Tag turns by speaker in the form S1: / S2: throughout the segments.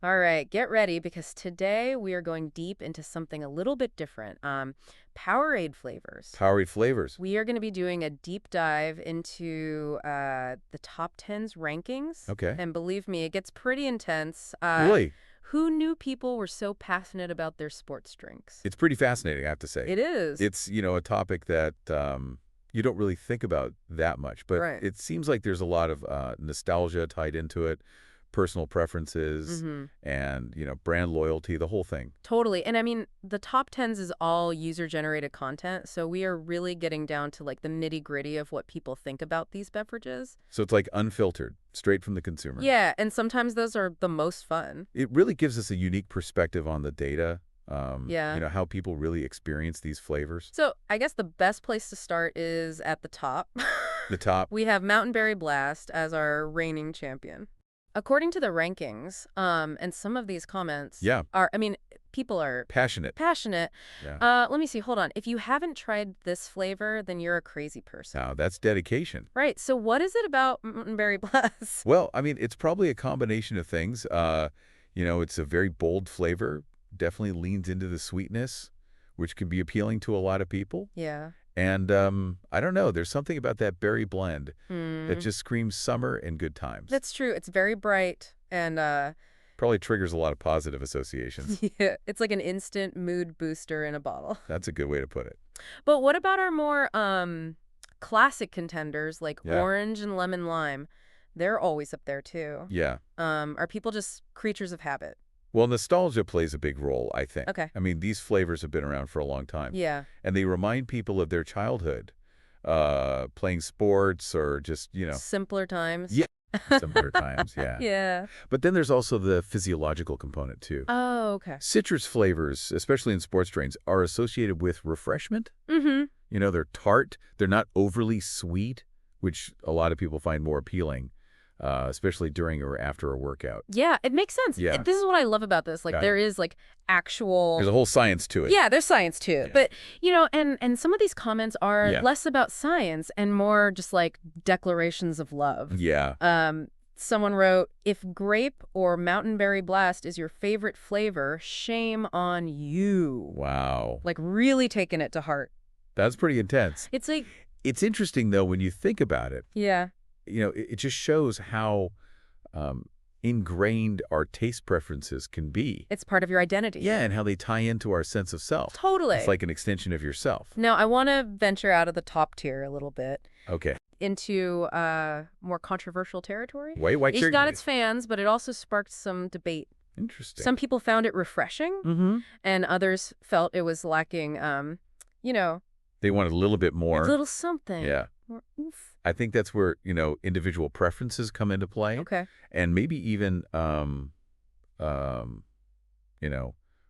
S1: All right, get ready because today we are going deep into something a little bit different. Powerade flavors.
S2: Powerade flavors.
S1: We are going to be doing a deep dive into the top 10's rankings.
S2: Okay.
S1: And believe me, it gets pretty intense.
S2: Really?
S1: Who knew people were so passionate about their sports drinks?
S2: It's pretty fascinating, I have to say.
S1: It is.
S2: It's, a topic that you don't really think about that much, but
S1: Right.
S2: it seems like there's a lot of nostalgia tied into it, personal preferences,
S1: Mm-hmm.
S2: and, brand loyalty, the whole thing.
S1: Totally. And I mean, the top 10s is all user-generated content, so we are really getting down to like the nitty-gritty of what people think about these beverages.
S2: So it's like unfiltered, straight from the consumer.
S1: Yeah, and sometimes those are the most fun.
S2: It really gives us a unique perspective on the data,
S1: Yeah.
S2: how people really experience these flavors.
S1: So I guess the best place to start is at the top.
S2: The top,
S1: We have Mountain Berry Blast as our reigning champion. According to the rankings, and some of these comments
S2: yeah,
S1: are, I mean, people are
S2: passionate.
S1: passionate.
S2: Yeah.
S1: Let me see, hold on. If you haven't tried this flavor, then you're a crazy person.
S2: Now, that's dedication.
S1: Right, so what is it about Mountain Berry Blast?
S2: Well, I mean, it's probably a combination of things. It's a very bold flavor, definitely leans into the sweetness, which can be appealing to a lot of people.
S1: Yeah.
S2: And I don't know, there's something about that berry blend that
S1: Hmm.
S2: just screams summer and good times.
S1: That's true. It's very bright and
S2: Probably triggers a lot of positive associations.
S1: yeah, it's like an instant mood booster in a bottle.
S2: That's a good way to put it.
S1: But what about our more classic contenders like
S2: Yeah.
S1: orange and lemon lime? They're always up there too.
S2: Yeah.
S1: Are people just creatures of habit?
S2: Well, nostalgia plays a big role, I think.
S1: Okay.
S2: I mean, these flavors have been around for a long time.
S1: Yeah.
S2: And they remind people of their childhood, playing sports or just,
S1: Simpler times.
S2: Yeah. Simpler times, yeah.
S1: Yeah.
S2: But then there's also the physiological component, too.
S1: Oh, okay.
S2: Citrus flavors, especially in sports drinks, are associated with refreshment.
S1: Mm-hmm.
S2: They're tart. They're not overly sweet, which a lot of people find more appealing, especially during or after a workout.
S1: Yeah, it makes sense.
S2: Yeah.
S1: This is what I love about this. Like
S2: Got it.
S1: there is like actual
S2: There's a whole science to it.
S1: Yeah, there's science to it.
S2: Yeah.
S1: But, and some of these comments are
S2: Yeah.
S1: less about science and more just like declarations of love.
S2: Yeah.
S1: Someone wrote, if grape or mountain berry blast is your favorite flavor, shame on you.
S2: Wow.
S1: Like really taking it to heart.
S2: That's pretty intense.
S1: It's like,
S2: It's interesting, though, when you think about it.
S1: yeah,
S2: It just shows how ingrained our taste preferences can be.
S1: it's part of your identity.
S2: Yeah, and how they tie into our sense of self.
S1: Totally.
S2: It's like an extension of yourself.
S1: Now, I want to venture out of the top tier a little bit
S2: Okay.
S1: into more controversial territory.
S2: White
S1: It's
S2: cherry.
S1: got its fans, but it also sparked some debate.
S2: Interesting.
S1: Some people found it refreshing,
S2: Mm-hmm.
S1: and others felt it was lacking,
S2: They want a little bit
S1: a
S2: more.
S1: little something.
S2: Yeah.
S1: More oomph.
S2: I think that's where, individual preferences come into play.
S1: Okay.
S2: And maybe even,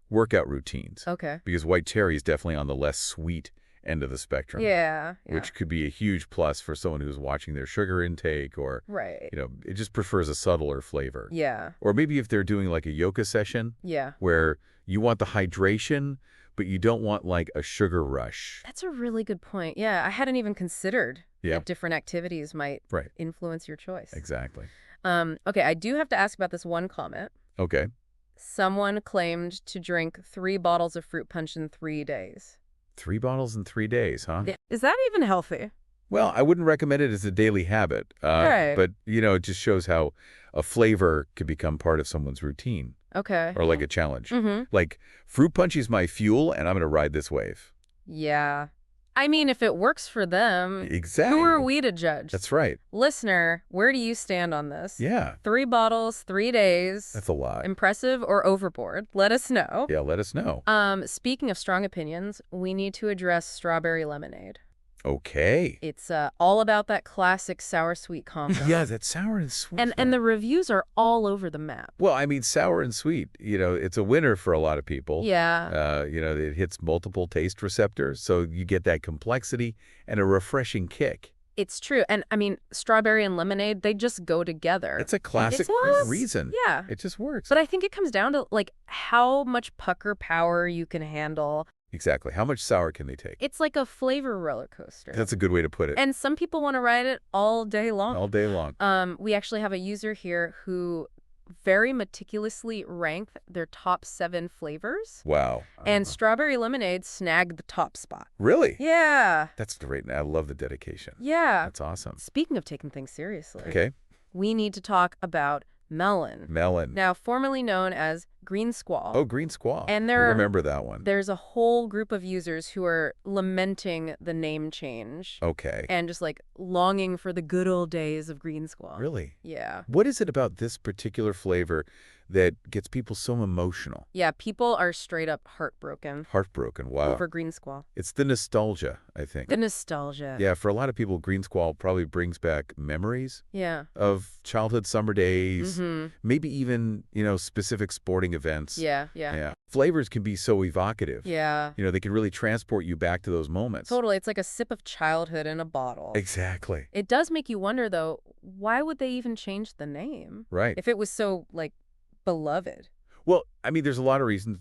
S2: workout routines.
S1: Okay.
S2: Because white cherry is definitely on the less sweet end of the spectrum.
S1: Yeah.
S2: Which could be a huge plus for someone who's watching their sugar intake or,
S1: Right.
S2: it just prefers a subtler flavor.
S1: Yeah.
S2: Or maybe if they're doing like a yoga session
S1: Yeah.
S2: where you want the hydration, but you don't want like a sugar rush.
S1: That's a really good point. Yeah, I hadn't even considered
S2: Yeah.
S1: that different activities might
S2: Right.
S1: influence your choice.
S2: Exactly.
S1: Okay, I do have to ask about this one comment.
S2: Okay.
S1: Someone claimed to drink 3 bottles of fruit punch in 3 days.
S2: 3 bottles in 3 days, huh?
S1: Is that even healthy?
S2: Well, I wouldn't recommend it as a daily habit.
S1: Right.
S2: But, it just shows how a flavor could become part of someone's routine
S1: Okay.
S2: or like a challenge.
S1: Mm-hmm.
S2: Like, fruit punch is my fuel, and I'm going to ride this wave.
S1: Yeah. I mean, if it works for them,
S2: Exactly.
S1: who are we to judge?
S2: That's right.
S1: Listener, where do you stand on this?
S2: Yeah.
S1: 3 bottles, 3 days.
S2: That's a lot.
S1: Impressive or overboard? Let us know.
S2: Yeah, let us know.
S1: Speaking of strong opinions, we need to address strawberry lemonade.
S2: Okay.
S1: It's all about that classic sour-sweet combo.
S2: Yeah, that's sour and sweet.
S1: And the reviews are all over the map.
S2: Well, I mean, sour and sweet, it's a winner for a lot of people.
S1: Yeah.
S2: It hits multiple taste receptors, so you get that complexity and a refreshing kick.
S1: It's true. And I mean, strawberry and lemonade, they just go together.
S2: It's a classic
S1: It's-
S2: reason.
S1: Yeah.
S2: It just works.
S1: But I think it comes down to like how much pucker power you can handle.
S2: Exactly. How much sour can they take?
S1: It's like a flavor roller coaster.
S2: That's a good way to put it.
S1: And some people want to ride it all day long.
S2: All day long.
S1: We actually have a user here who very meticulously rank their top 7 flavors,
S2: Wow.
S1: and strawberry lemonade snagged the top spot.
S2: Really?
S1: Yeah.
S2: That's great. I love the dedication.
S1: Yeah.
S2: That's awesome.
S1: Speaking of taking things seriously,
S2: Okay.
S1: we need to talk about melon,
S2: Melon.
S1: now formerly known as green squall.
S2: Oh, green squaw.
S1: And
S2: I remember that one.
S1: there's a whole group of users who are lamenting the name change
S2: Okay.
S1: and just like longing for the good old days of green squall.
S2: Really?
S1: Yeah.
S2: What is it about this particular flavor that gets people so emotional?
S1: Yeah, people are straight up heartbroken
S2: Heartbroken. Wow.
S1: over green squall.
S2: It's the nostalgia, I think.
S1: The nostalgia.
S2: Yeah, for a lot of people, green squall probably brings back memories
S1: Yeah.
S2: of childhood summer days,
S1: Mm-hmm.
S2: maybe even, specific sporting events.
S1: Yeah, yeah.
S2: Yeah. Flavors can be so evocative.
S1: Yeah.
S2: They can really transport you back to those moments.
S1: Totally. It's like a sip of childhood in a bottle.
S2: Exactly.
S1: It does make you wonder, though, why would they even change the name?
S2: Right.
S1: If it was so, like, beloved.
S2: Well, I mean, there's a lot of reasons.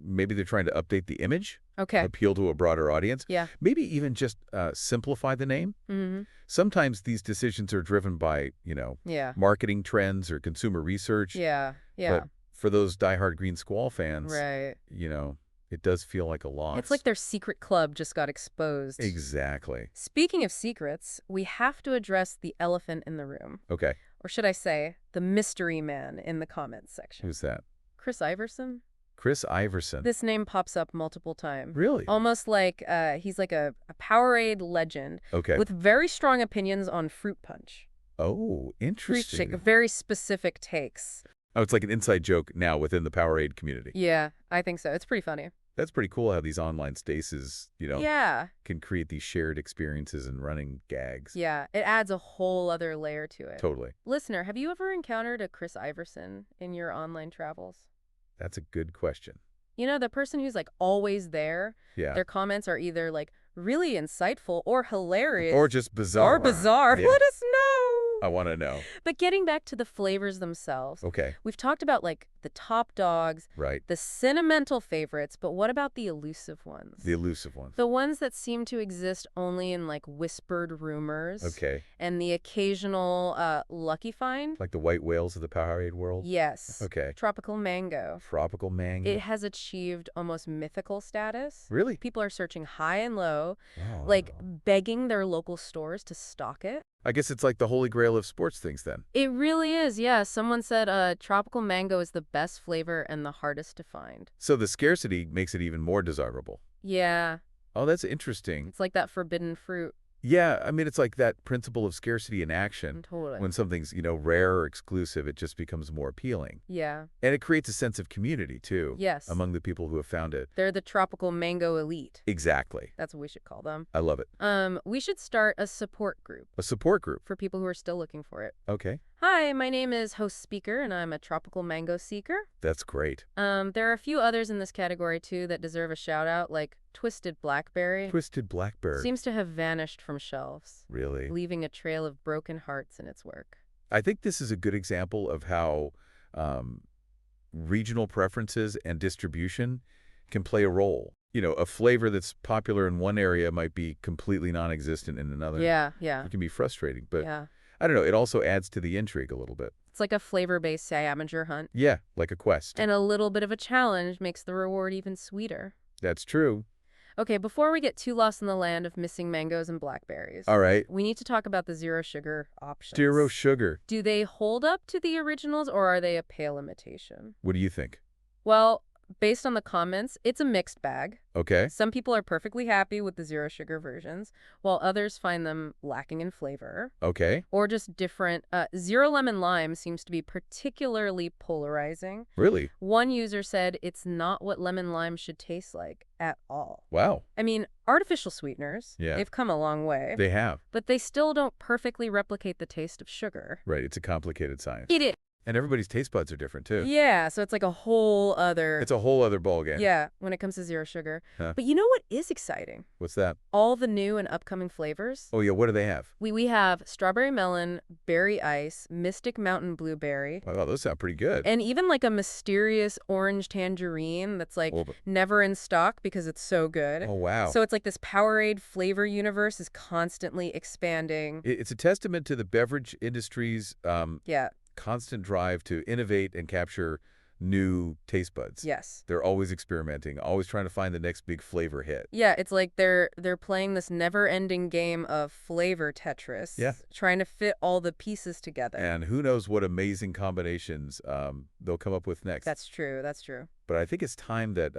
S2: Maybe they're trying to update the image,
S1: Okay.
S2: appeal to a broader audience.
S1: Yeah.
S2: Maybe even just simplify the name.
S1: Mm-hmm.
S2: Sometimes these decisions are driven by,
S1: Yeah.
S2: marketing trends or consumer research.
S1: Yeah. Yeah.
S2: But for those diehard Green Squall fans,
S1: Right.
S2: it does feel like a loss.
S1: It's like their secret club just got exposed.
S2: Exactly.
S1: Speaking of secrets, we have to address the elephant in the room.
S2: Okay.
S1: Or should I say, the mystery man in the comments section.
S2: Who's that?
S1: Chris Iverson?
S2: Chris Iverson.
S1: This name pops up multiple times.
S2: Really?
S1: Almost like he's like a Powerade legend
S2: Okay.
S1: with very strong opinions on fruit punch.
S2: Oh,
S1: Fruit
S2: interesting.
S1: shake, very specific takes.
S2: Oh, it's like an inside joke now within the Powerade community.
S1: Yeah, I think so. It's pretty funny.
S2: That's pretty cool how these online spaces,
S1: Yeah.
S2: can create these shared experiences and running gags.
S1: Yeah, it adds a whole other layer to it.
S2: Totally.
S1: Listener, have you ever encountered a Chris Iverson in your online travels?
S2: That's a good question.
S1: The person who's like always there.
S2: Yeah.
S1: Their comments are either like really insightful or hilarious.
S2: Or just bizarre.
S1: Or bizarre.
S2: Yeah.
S1: Let us know.
S2: I want to know.
S1: But getting back to the flavors themselves,
S2: Okay.
S1: we've talked about like the top dogs,
S2: Right.
S1: the sentimental favorites, but what about the elusive ones?
S2: The elusive ones.
S1: The ones that seem to exist only in like whispered rumors.
S2: Okay.
S1: And the occasional lucky find.
S2: Like the white whales of the Powerade world?
S1: Yes.
S2: Okay.
S1: Tropical mango.
S2: Tropical mango.
S1: It has achieved almost mythical status.
S2: Really?
S1: People are searching high and low,
S2: Oh.
S1: like begging their local stores to stock it.
S2: I guess it's like the holy grail of sports things then.
S1: It really is, yeah. Someone said tropical mango is the best flavor and the hardest to find.
S2: So the scarcity makes it even more desirable.
S1: Yeah,
S2: Oh, that's interesting.
S1: it's like that forbidden fruit.
S2: Yeah, I mean, it's like that principle of scarcity in action.
S1: Totally.
S2: When something's, rare or exclusive, it just becomes more appealing.
S1: Yeah.
S2: And it creates a sense of community, too.
S1: Yes.
S2: Among the people who have found it.
S1: They're the tropical mango elite.
S2: Exactly.
S1: That's what we should call them.
S2: I love it.
S1: We should start a support group
S2: A support group.
S1: for people who are still looking for it.
S2: Okay.
S1: Hi, my name is Host Speaker, and I'm a tropical mango seeker.
S2: That's great.
S1: There are a few others in this category, too, that deserve a shout-out, like Twisted Blackberry.
S2: Twisted Blackberry.
S1: Seems to have vanished from shelves,
S2: Really?
S1: leaving a trail of broken hearts in its work.
S2: I think this is a good example of how regional preferences and distribution can play a role. A flavor that's popular in one area might be completely non-existent in another.
S1: Yeah, yeah,
S2: It can be frustrating, but
S1: yeah.
S2: I don't know. It also adds to the intrigue a little bit.
S1: It's like a flavor-based scavenger hunt.
S2: Yeah, like a quest.
S1: And a little bit of a challenge makes the reward even sweeter.
S2: That's true.
S1: Okay, before we get too lost in the land of missing mangoes and blackberries,
S2: All right.
S1: we need to talk about the zero sugar options.
S2: Zero sugar.
S1: Do they hold up to the originals, or are they a pale imitation?
S2: What do you think?
S1: Well, based on the comments, it's a mixed bag.
S2: Okay.
S1: Some people are perfectly happy with the zero sugar versions, while others find them lacking in flavor
S2: Okay.
S1: or just different. Zero lemon lime seems to be particularly polarizing.
S2: Really?
S1: One user said it's not what lemon lime should taste like at all.
S2: Wow.
S1: I mean, artificial sweeteners,
S2: Yeah.
S1: they've come a long way,
S2: They have.
S1: but they still don't perfectly replicate the taste of sugar.
S2: Right. It's a complicated science.
S1: It is.
S2: And everybody's taste buds are different, too.
S1: Yeah, so it's like a whole other...
S2: It's a whole other ballgame.
S1: Yeah, when it comes to zero sugar.
S2: Huh.
S1: But you know what is exciting?
S2: What's that?
S1: All the new and upcoming flavors.
S2: Oh, yeah. What do they have?
S1: We have strawberry melon, berry ice, mystic mountain blueberry,
S2: Wow, those sound pretty good.
S1: and even like a mysterious orange tangerine that's like
S2: Oh, but-
S1: never in stock because it's so good.
S2: Oh, wow.
S1: So it's like this Powerade flavor universe is constantly expanding.
S2: It's a testament to the beverage industry's
S1: Yeah.
S2: constant drive to innovate and capture new taste buds.
S1: Yes.
S2: They're always experimenting, always trying to find the next big flavor hit.
S1: Yeah, it's like they're playing this never-ending game of flavor
S2: Yeah.
S1: Tetris, trying to fit all the pieces together.
S2: And who knows what amazing combinations they'll come up with next.
S1: That's true. That's true.
S2: But I think it's time that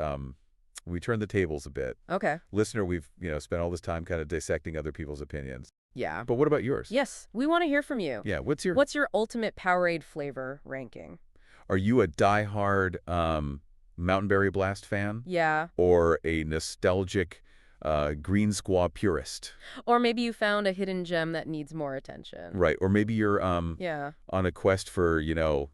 S2: we turn the tables a bit.
S1: Okay.
S2: Listener, we've spent all this time kind of dissecting other people's opinions.
S1: Yeah.
S2: But what about yours?
S1: Yes, we want to hear from you.
S2: Yeah,
S1: What's your ultimate Powerade flavor ranking?
S2: Are you a diehard Mountain Berry Blast fan?
S1: Yeah.
S2: Or a nostalgic Green Squaw purist?
S1: Or maybe you found a hidden gem that needs more attention.
S2: Right. Or maybe you're
S1: Yeah.
S2: on a quest for,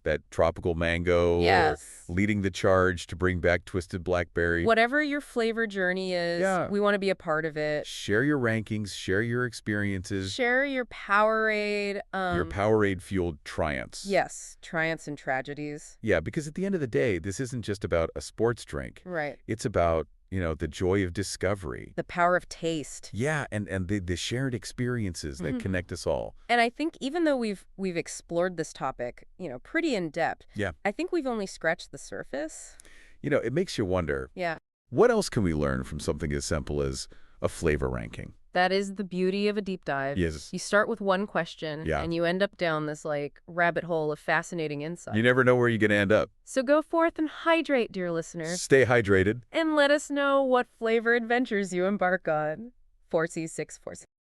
S2: that tropical mango, or
S1: Yes.
S2: leading the charge to bring back twisted blackberry.
S1: Whatever your flavor journey is,
S2: Yeah.
S1: we want to be a part of it.
S2: Share your rankings, share your experiences,
S1: Share your Powerade.
S2: your Powerade-fueled triumphs.
S1: Yes, triumphs and tragedies.
S2: Yeah, because at the end of the day, this isn't just about a sports drink.
S1: Right.
S2: It's about, the joy of discovery.
S1: The power of taste.
S2: Yeah, and the shared experiences that connect us all.
S1: And I think even though we've explored this topic, pretty in depth,
S2: Yeah.
S1: I think we've only scratched the surface.
S2: It makes you wonder,
S1: Yeah.
S2: what else can we learn from something as simple as a flavor ranking?
S1: That is the beauty of a deep dive.
S2: Yes.
S1: You start with one question,
S2: Yeah.
S1: and you end up down this, rabbit hole of fascinating insight.
S2: You never know where you're going to end up.
S1: So go forth and hydrate, dear listener,
S2: Stay hydrated.
S1: and let us know what flavor adventures you embark on. 4C646.